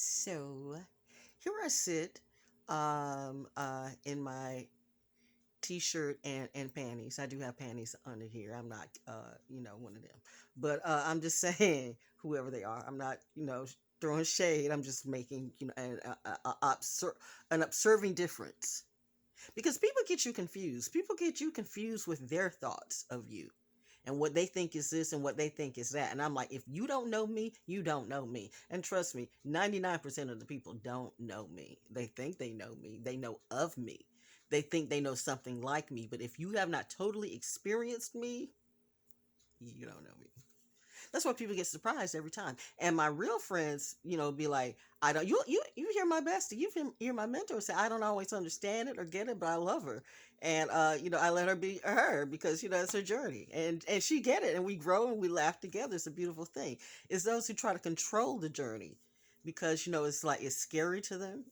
So here I sit in my t-shirt and panties. I do have panties under here. I'm not one of them. But I'm just saying whoever they are. I'm not, throwing shade. I'm just making, an observing difference. Because people get you confused. People get you confused with their thoughts of you and what they think is this and what they think is that. And I'm like, if you don't know me, you don't know me. And trust me, 99% of the people don't know me. They think they know me, they know of me, they think they know something like me. But if you have not totally experienced me, you don't know me. That's why people get surprised every time. And my real friends, be like, I don't. You hear my bestie, hear my mentor say, I don't always understand it or get it, but I love her, and I let her be her because it's her journey, and she get it, and we grow and we laugh together. It's a beautiful thing. It's those who try to control the journey because it's like it's scary to them.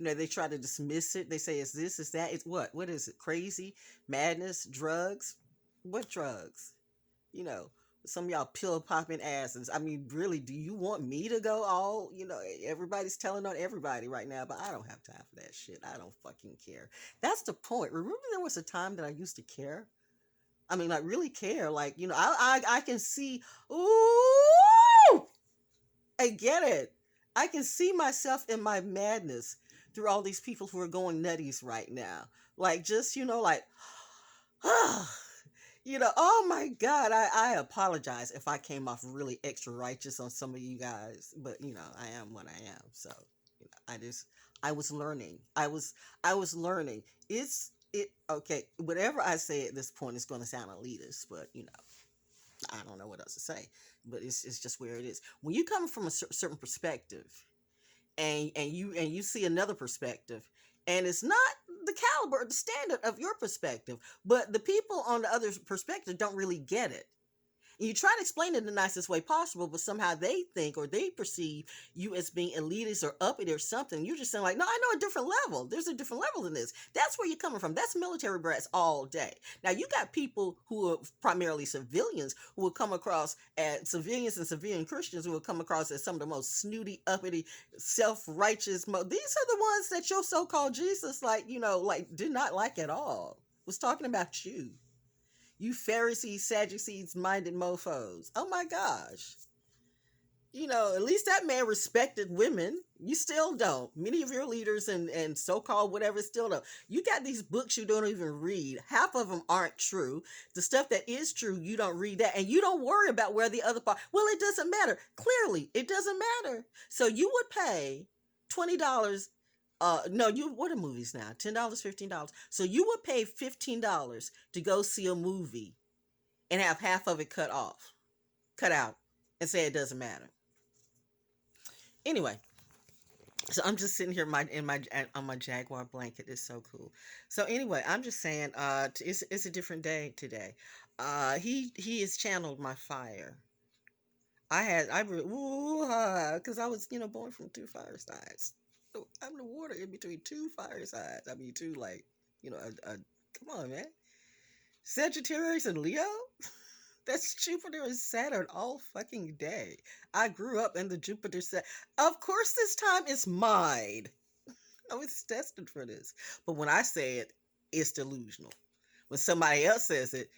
They try to dismiss it. They say it's this, it's that. It's what is it? Crazy, madness, drugs. What drugs? you know, some of y'all pill popping asses. I mean, really, do you want me to go all, everybody's telling on everybody right now, but I don't have time for that shit. I don't fucking care. That's the point. Remember there was a time that I used to care? I mean, like really care. Like, I can see, ooh, I get it. I can see myself in my madness through all these people who are going nutties right now. Like, just, like, oh my God, I apologize if I came off really extra righteous on some of you guys, but I am what I am. So, I was learning. I was learning. Okay, whatever I say at this point is going to sound elitist, but I don't know what else to say, but it's just where it is. When you come from a certain perspective, and you see another perspective, and it's not the caliber or the standard of your perspective, but the people on the other perspective don't really get it. You try to explain it in the nicest way possible, but somehow they think or they perceive you as being elitist or uppity or something. You're just saying like, no, I know a different level. There's a different level in this. That's where you're coming from. That's military brats all day. Now you got people who are primarily civilians who will come across as civilians and civilian Christians who will come across as some of the most snooty, uppity, self-righteous. These are the ones that your so-called Jesus, like did not like at all. Was talking about you. You Pharisees, Sadducees, minded mofos. Oh my gosh. At least that man respected women. You still don't. Many of your leaders and so-called whatever still don't. You got these books you don't even read. Half of them aren't true. The stuff that is true, you don't read that. And you don't worry about where the other part. Well, it doesn't matter. Clearly, it doesn't matter. So you would pay $20. No, what are movies now? $10, $15. So you would pay $15 to go see a movie and have half of it cut out, and say it doesn't matter. Anyway, so I'm just sitting here on my Jaguar blanket. It's so cool. So anyway, I'm just saying, it's a different day today. He has channeled my fire. Because I was born from two firesides. So I'm the water in between two firesides. I mean, two like come on, man. Sagittarius and Leo. That's Jupiter and Saturn all fucking day. I grew up in the Jupiter Saturn. Of course, this time it's mine. I was destined for this. But when I say it, it's delusional. When somebody else says it,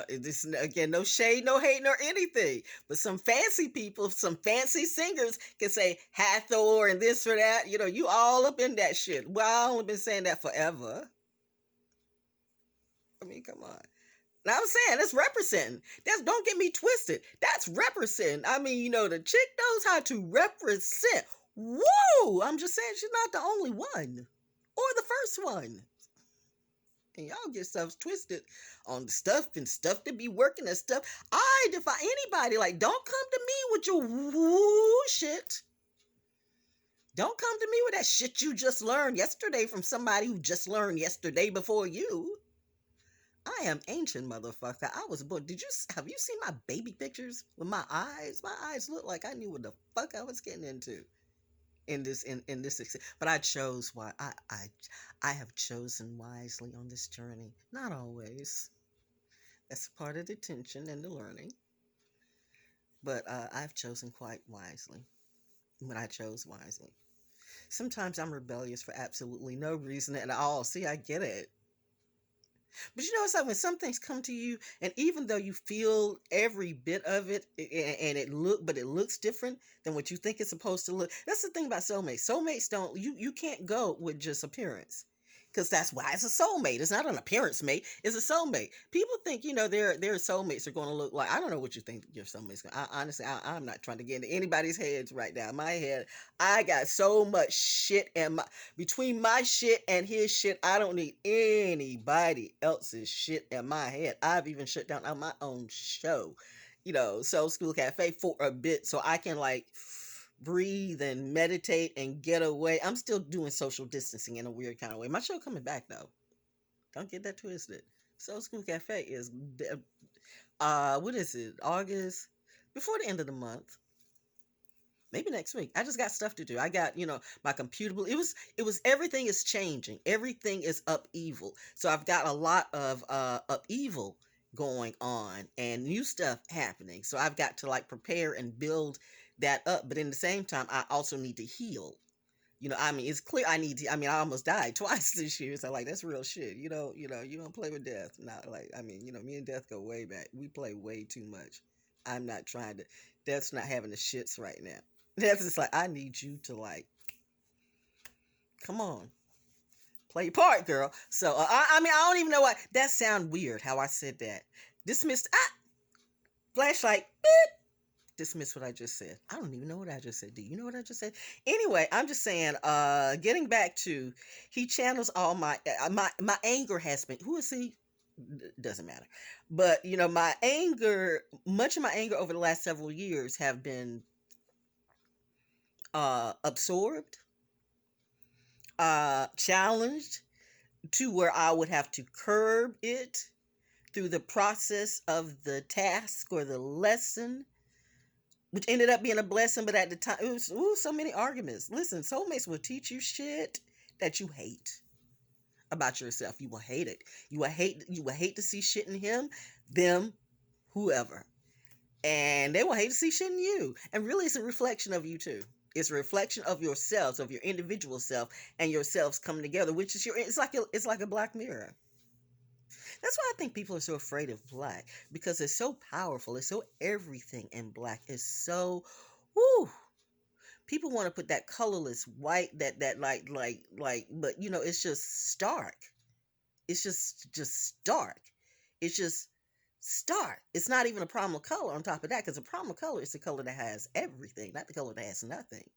this again, no shade, no hate, nor anything. But some fancy people, some fancy singers can say Hathor and this or that. You all up in that shit. Well, I only been saying that forever. I mean, come on. Now I'm saying that's representing. Don't get me twisted. That's representing. I mean, the chick knows how to represent. Whoa! I'm just saying she's not the only one. Or the first one. And y'all get stuff twisted on the stuff and stuff to be working and stuff. I defy anybody. Like, don't come to me with your woo shit. Don't come to me with that shit you just learned yesterday from somebody who just learned yesterday before you. I am ancient, motherfucker. I was born. Have you seen my baby pictures with my eyes? My eyes look like I knew what the fuck I was getting into in this. But I chose why I have chosen wisely on this journey. Not always. That's part of the tension and the learning. But I've chosen quite wisely. when I chose wisely. Sometimes I'm rebellious for absolutely no reason at all. See, I get it. But you know, it's like when some things come to you, and even though you feel every bit of it, and but it looks different than what you think it's supposed to look. That's the thing about soulmates. Soulmates don't you can't go with just appearance, because that's why it's a soulmate. It's not an appearance mate. It's a soulmate. People think their soulmates are going to look like. I don't know what you think your soulmates. Honestly, I'm not trying to get into anybody's heads right now. In my head, I got so much shit in my between my shit and his shit. I don't need anybody else's shit in my head. I've even shut down on my own show, Soul School Cafe for a bit, so I can like breathe and meditate and get away. I'm still doing social distancing in a weird kind of way. My show coming back though. Don't get that twisted. Soul School Cafe is what is it? August, before the end of the month. Maybe next week. I just got stuff to do. I got, my computer. It was everything is changing. Everything is upheaval. So I've got a lot of upheaval going on and new stuff happening. So I've got to like prepare and build that up. But in the same time, I also need to heal. I mean, it's clear I almost died twice this year. So like that's real shit. You don't play with death. Not like me and death go way back. We play way too much. I'm not trying to Death's not having the shits right now. Death is like, I need you to like come on. Play your part, girl. So I don't even know why that sound weird how I said that. Dismissed flashlight beep. Dismiss what I just said. I don't even know what I just said. Do you know what I just said? Anyway, I'm just saying, getting back to, he channels all my anger has been, who is he? Doesn't matter. But, my anger, much of my anger over the last several years have been absorbed, challenged to where I would have to curb it through the process of the task or the lesson, which ended up being a blessing, but at the time, it was so many arguments. Listen, soulmates will teach you shit that you hate about yourself. You will hate it. You will hate to see shit in him, them, whoever. And they will hate to see shit in you. And really, it's a reflection of you too. It's a reflection of yourselves, of your individual self, and yourselves coming together, which is it's like a black mirror. That's why I think people are so afraid of black, because it's so powerful. It's so everything in black is so, whoo. People want to put that colorless white, that but it's just stark. It's just stark. It's just stark. It's not even a problem of color on top of that, because the problem of color is the color that has everything, not the color that has nothing.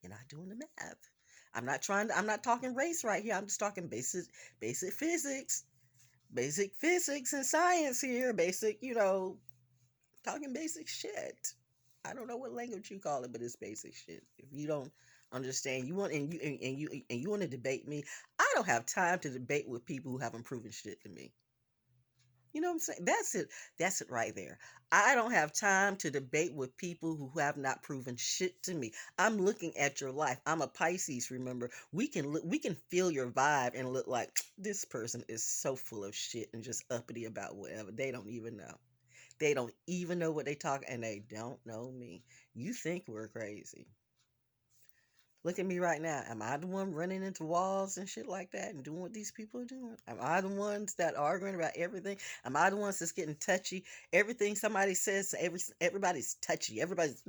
You're not doing the math. I'm not talking race right here. I'm just talking basic physics. Basic physics and science here. Basic, talking basic shit. I don't know what language you call it, but it's basic shit. If you don't understand, you want you want to debate me, I don't have time to debate with people who haven't proven shit to me. You know what I'm saying? That's it right there. I don't have time to debate with people who have not proven shit to me. I'm looking at your life. I'm a Pisces, remember. We can feel your vibe and look like this person is so full of shit and just uppity about whatever. They don't even know. They don't even know what they talk, and they don't know me. You think we're crazy. Look at me right now. Am I the one running into walls and shit like that and doing what these people are doing? Am I the ones that are arguing about everything? Am I the ones that's getting touchy? Everything somebody says, everybody's touchy. Everybody's,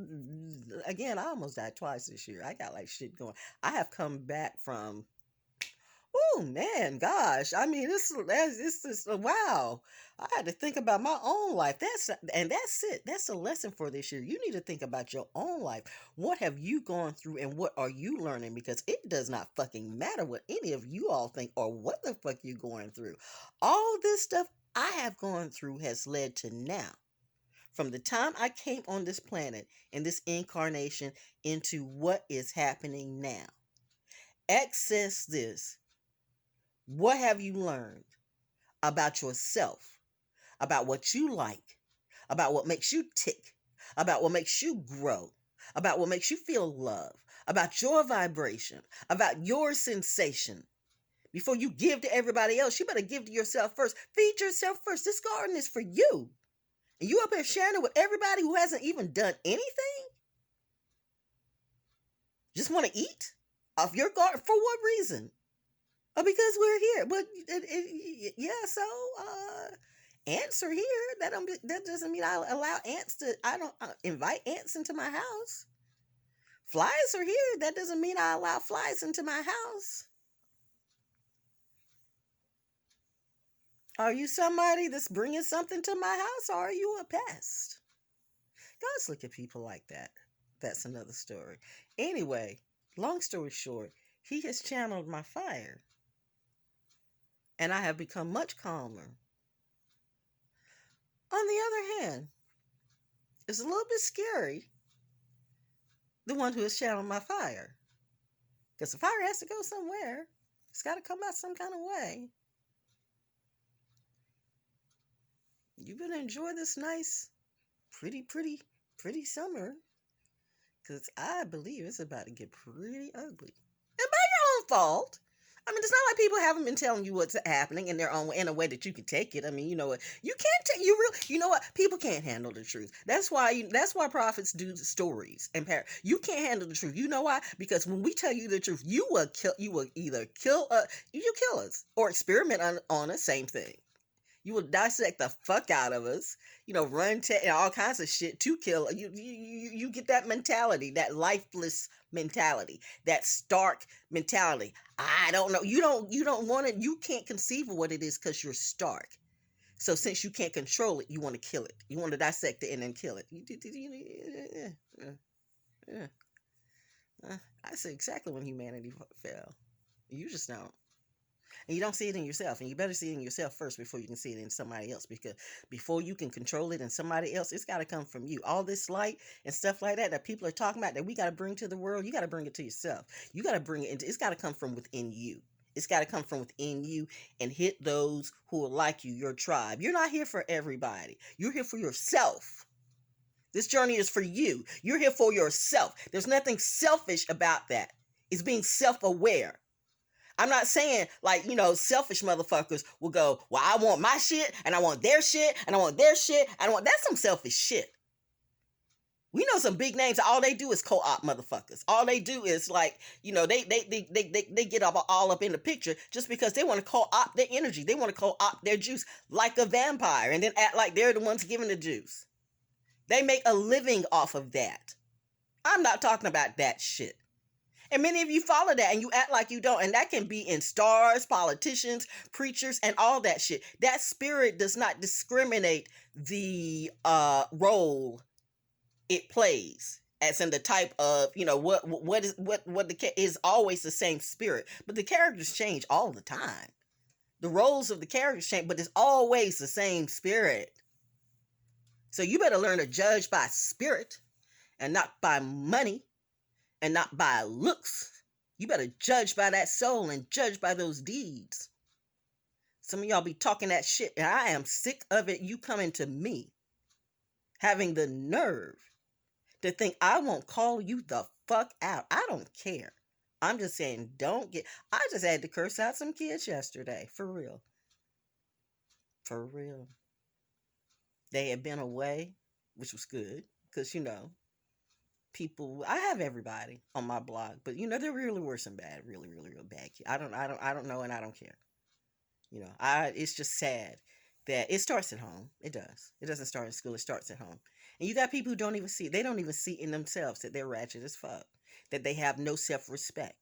again, I almost died twice this year. I got like shit going. I have come back from, oh man, gosh. I mean, this is wow. I had to think about my own life. That's it. That's a lesson for this year. You need to think about your own life. What have you gone through and what are you learning? Because it does not fucking matter what any of you all think or what the fuck you're going through. All this stuff I have gone through has led to now. From the time I came on this planet in this incarnation into what is happening now. Access this. What have you learned about yourself, about what you like, about what makes you tick, about what makes you grow, about what makes you feel love, about your vibration, about your sensation? Before you give to everybody else, you better give to yourself first. Feed yourself first. This garden is for you. And you up here sharing it with everybody who hasn't even done anything? Just want to eat off your garden for what reason? Because we're here. But yeah, so ants are here. That doesn't mean I allow ants to. I don't invite ants into my house. Flies are here. That doesn't mean I allow flies into my house. Are you somebody that's bringing something to my house, or are you a pest? Guys look at people like that. That's another story. Anyway, long story short, he has channeled my fire, and I have become much calmer. On the other hand, it's a little bit scary, the one who has channeled my fire. Because the fire has to go somewhere. It's got to come out some kind of way. You better enjoy this nice, pretty summer. Because I believe it's about to get pretty ugly. And by your own fault. I mean, it's not like people haven't been telling you what's happening in their own in a way that you can take it. I mean, you know what? You can't take you know what? People can't handle the truth. That's why prophets do stories and you can't handle the truth. You know why? Because when we tell you the truth, you will either kill us or experiment on us. Same thing. You will dissect the fuck out of us, run and all kinds of shit to kill. You get that mentality, that lifeless mentality, that stark mentality. I don't know. You don't want it. You can't conceive of what it is because you're stark. So since you can't control it, you want to kill it. You want to dissect it and then kill it. I see exactly when humanity fell. You just don't. And you don't see it in yourself. And you better see it in yourself first before you can see it in somebody else. Because before you can control it in somebody else, it's got to come from you. All this light and stuff like that people are talking about that we got to bring to the world, you got to bring it to yourself. You got to bring it into, it's got to come from within you. It's got to come from within you and hit those who are like you, your tribe. You're not here for everybody. You're here for yourself. This journey is for you. You're here for yourself. There's nothing selfish about that. It's being self-aware. I'm not saying selfish motherfuckers will go, well, I want my shit and I want their shit and I want their shit. That's some selfish shit. We know some big names. All they do is co-op motherfuckers. All they do is they get all up in the picture just because they want to co-op their energy. They want to co-op their juice like a vampire and then act like they're the ones giving the juice. They make a living off of that. I'm not talking about that shit. And many of you follow that and you act like you don't. And that can be in stars, politicians, preachers, and all that shit. That spirit does not discriminate the role it plays. As in the type of, what is always the same spirit. But the characters change all the time. The roles of the characters change, but it's always the same spirit. So you better learn to judge by spirit and not by money. And not by looks. You better judge by that soul and judge by those deeds. Some of y'all be talking that shit, and I am sick of it. You coming to me, having the nerve to think I won't call you the fuck out. I don't care. I'm just saying, I just had to curse out some kids yesterday. For real. For real. They had been away, which was good, because, people, I have everybody on my blog, but there really were some really bad kids. I don't know, and I don't care. It's just sad that it starts at home. It does. It doesn't start in school. It starts at home. And you got people who don't even see in themselves that they're ratchet as fuck, that they have no self-respect.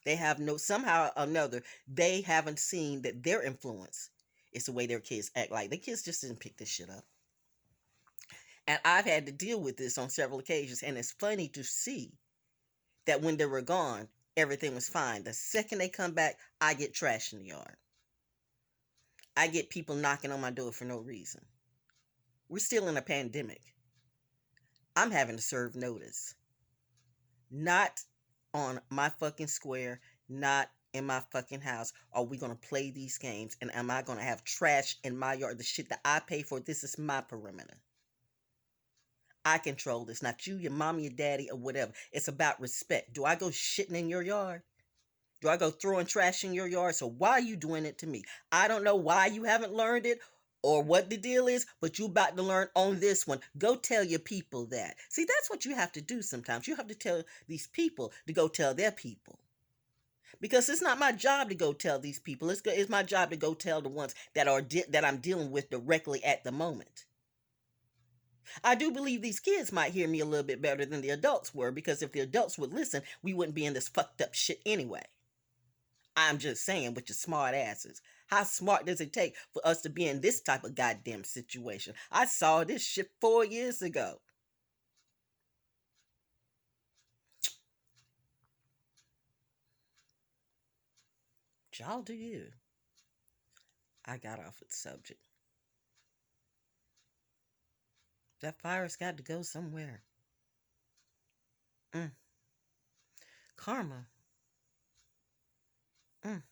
They have somehow or another, they haven't seen that their influence is the way their kids act. Like the kids just didn't pick this shit up. And I've had to deal with this on several occasions. And it's funny to see that when they were gone, everything was fine. The second they come back, I get trash in the yard. I get people knocking on my door for no reason. We're still in a pandemic. I'm having to serve notice. Not on my fucking square, not in my fucking house are we going to play these games. And am I going to have trash in my yard? The shit that I pay for, this is my perimeter. I control this, not you, your mom, your daddy, or whatever. It's about respect. Do I go shitting in your yard? Do I go throwing trash in your yard? So why are you doing it to me? I don't know why you haven't learned it or what the deal is, but you about to learn on this one. Go tell your people that. See, that's what you have to do sometimes. You have to tell these people to go tell their people. Because it's not my job to go tell these people. It's my job to go tell the ones that I'm dealing with directly at the moment. I do believe these kids might hear me a little bit better than the adults were, because if the adults would listen, we wouldn't be in this fucked up shit anyway. I'm just saying, with your smart asses. How smart does it take for us to be in this type of goddamn situation? I saw this shit 4 years ago. Y'all do you. I got off the subject. That fire's got to go somewhere. Mm. Karma. Mm.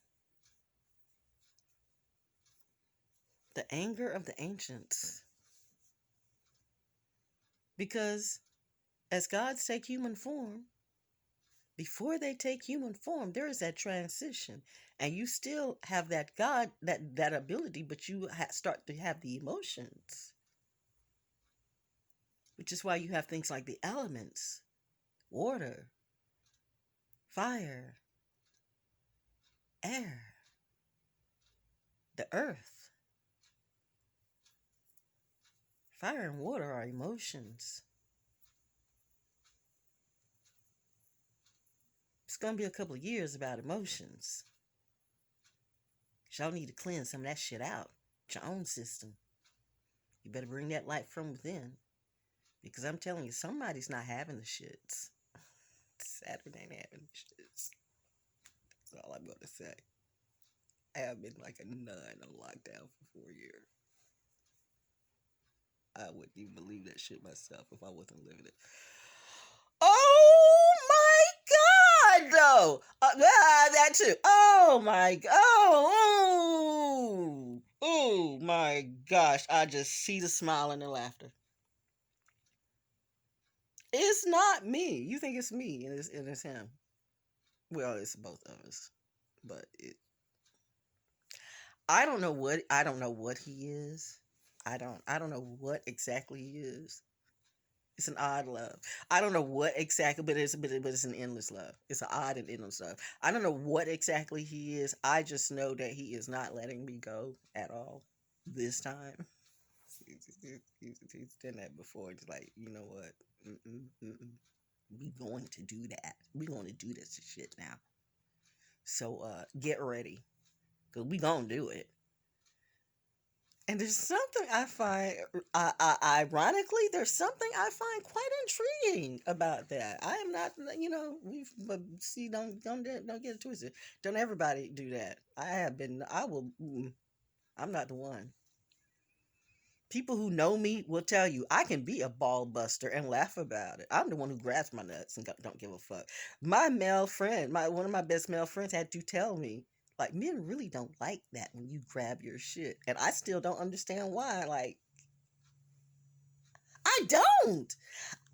The anger of the ancients. Because as gods take human form, before they take human form, there is that transition, and you still have that God, that ability, but you start to have the emotions, which is why you have things like the elements: water, fire, air, the earth. Fire and water are emotions. It's gonna be a couple of years about emotions. Y'all need to cleanse some of that shit out. Your own system. You better bring that light from within. Because I'm telling you, somebody's not having the shits. Saturn ain't having the shits. That's all I'm gonna say. I have been like a nun on lockdown for 4 years. I wouldn't even believe that shit myself if I wasn't living it. Oh my god, though. That too. Oh my god. Oh my gosh. I just see the smile and the laughter. It's not me. You think it's me, and it's him. Well, it's both of us. But I don't know what he is. I don't know what exactly he is. It's an odd love. I don't know what exactly, but it's an endless love. It's an odd and endless love. I don't know what exactly he is. I just know that he is not letting me go at all this time. He's done that before. It's like, you know what? Mm-mm, mm-mm. We going to do that. We going to do this shit now. So get ready, cause we gonna do it. And there's something I find, ironically, there's something I find quite intriguing about that. I am not, but see, don't get it twisted. Don't everybody do that. I will, I'm not the one. People who know me will tell you I can be a ball buster and laugh about it. I'm the one who grabs my nuts and don't give a fuck. My male friend, one of my best male friends, had to tell me, like, men really don't like that when you grab your shit, and I still don't understand why. Like, I don't.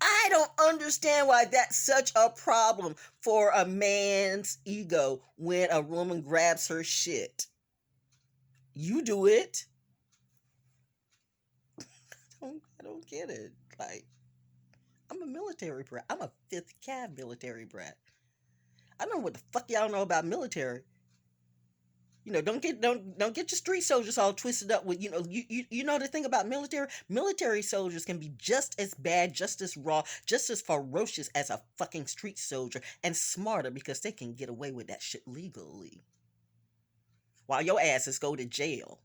I don't understand why that's such a problem for a man's ego when a woman grabs her shit. You do it. I don't get it. Like, I'm a military brat. I'm a fifth cav military brat. I don't know what the fuck y'all know about military. Don't get your street soldiers all twisted up with you know the thing about military soldiers can be just as bad, just as raw, just as ferocious as a fucking street soldier, and smarter because they can get away with that shit legally while your asses go to jail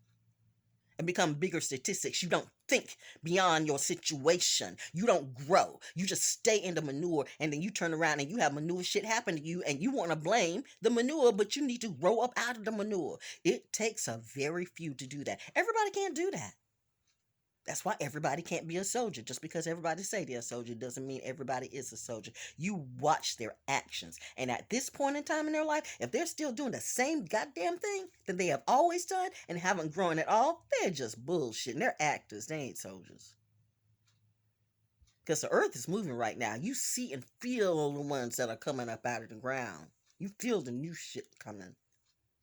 and become bigger statistics. You don't think beyond your situation. You don't grow. You just stay in the manure, and then you turn around and you have manure shit happen to you, and you want to blame the manure, but you need to grow up out of the manure. It takes a very few to do that. Everybody can't do that. That's why everybody can't be a soldier. Just because everybody say they're a soldier doesn't mean everybody is a soldier. You watch their actions. And at this point in time in their life, if they're still doing the same goddamn thing that they have always done and haven't grown at all, they're just bullshitting. They're actors. They ain't soldiers. Because the earth is moving right now. You see and feel the ones that are coming up out of the ground. You feel the new shit coming.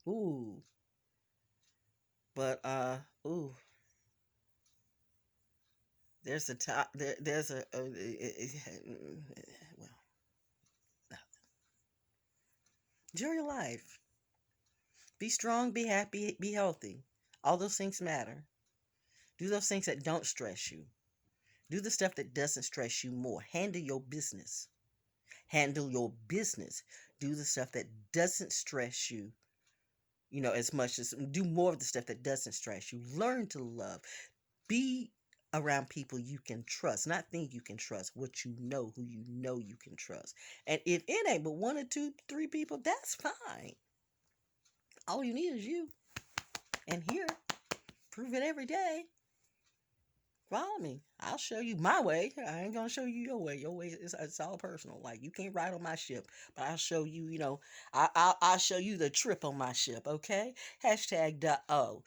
Ooh. But, ooh. There's a top. There's well, enjoy your life. Be strong. Be happy. Be healthy. All those things matter. Do those things that don't stress you. Do the stuff that doesn't stress you more. Handle your business. Handle your business. Do the stuff that doesn't stress you, as much as do more of the stuff that doesn't stress you. Learn to love. Be around people you can trust, not think you can trust, what you know, who you know you can trust. And if it ain't but one or two, three people, that's fine. All you need is you. And here, prove it every day. Follow me. I'll show you my way. I ain't gonna show you your way. Your way is it's all personal. Like you can't ride on my ship, but I'll show you. I'll show you the trip on my ship. Okay. #o.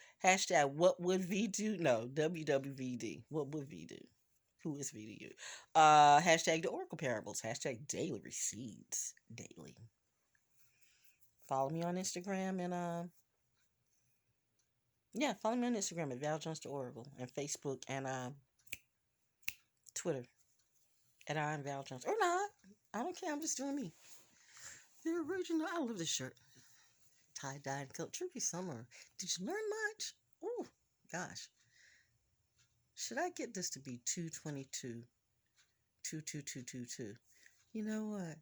What would V do? No. WWVD. What would V do? Who is V to you? # the Oracle Parables. # daily receipts. Daily. Follow me on Instagram and yeah, follow me on Instagram at Valjones the Oracle and Facebook and Twitter at iamvaljones or not. I don't care. I'm just doing me. The original. I love this shirt. Tie dyed coat. Trippy summer. Did you learn much? Oh gosh. Should I get this to be 222? 22222. You know what?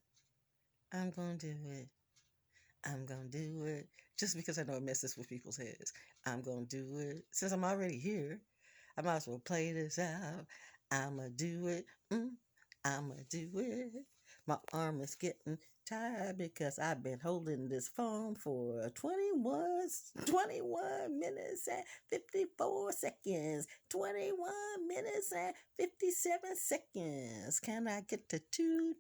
I'm gonna do it. I'm gonna do it. Just because I know it messes with people's heads. I'm gonna do it. Since I'm already here, I might as well play this out. I'ma do it. I'ma do it. My arm is getting tired because I've been holding this phone for 21 minutes and 54 seconds. 21 minutes and 57 seconds. Can I get to 2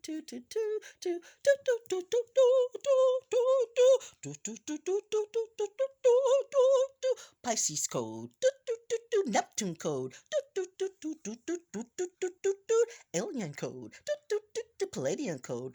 Pisces code, Neptune code, alien code, Palladian code,